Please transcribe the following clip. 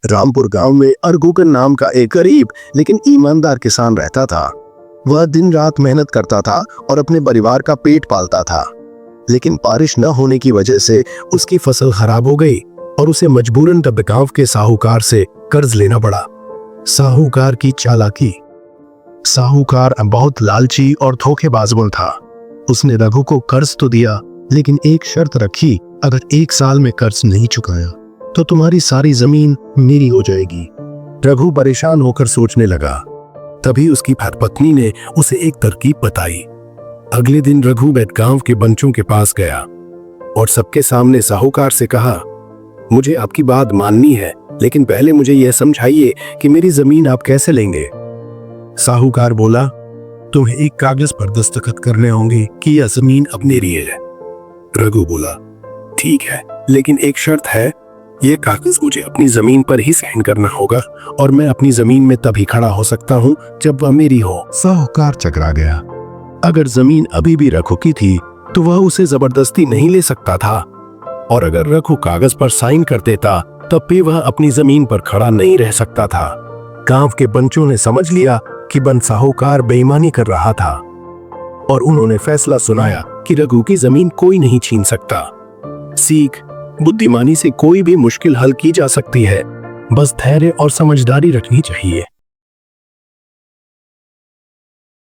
रामपुर गांव में अरगूकन नाम का एक गरीब लेकिन ईमानदार किसान रहता था। वह दिन रात मेहनत करता था और अपने परिवार का पेट पालता था। लेकिन बारिश न होने की वजह से उसकी फसल खराब हो गई और उसे मजबूरन तब गांव के साहूकार से कर्ज लेना पड़ा। साहूकार की चालाकी। साहूकार बहुत लालची और धोखेबाज था। उसने रघु को कर्ज तो दिया, लेकिन एक शर्त रखी, अगर 1 साल में कर्ज नहीं चुकाया तो तुम्हारी सारी जमीन मेरी हो जाएगी। रघु परेशान होकर सोचने लगा। तभी उसकी धर्मपत्नी ने उसे एक तरकीब बताई। अगले दिन रघु गांव के बंचों के पास गया और सबके सामने साहूकार से कहा, मुझे आपकी बात माननी है, लेकिन पहले मुझे यह समझाइए कि मेरी जमीन आप कैसे लेंगे। साहूकार बोला, तुम्हें एक कागज पर दस्तखत करने होंगे कि यह जमीन अपने लिए है। रघु बोला, ठीक है, लेकिन एक शर्त है, यह कागज मुझे अपनी जमीन पर ही साइन करना होगा और मैं अपनी जमीन में तभी खड़ा हो सकता हूँ जब वह मेरी हो। साहूकार चकरा गया। अगर जमीन अभी भी रघु की थी तो वह उसे जबरदस्ती नहीं ले सकता था, और अगर रघु कागज पर साइन कर देता तब भी वह अपनी जमीन पर खड़ा नहीं रह सकता था। गांव के पंचों ने समझ लिया कि बन साहूकार बेईमानी कर रहा था और उन्होंने फैसला सुनाया कि रघु की जमीन कोई नहीं छीन सकता। सीख, बुद्धिमानी से कोई भी मुश्किल हल की जा सकती है, बस धैर्य और समझदारी रखनी चाहिए।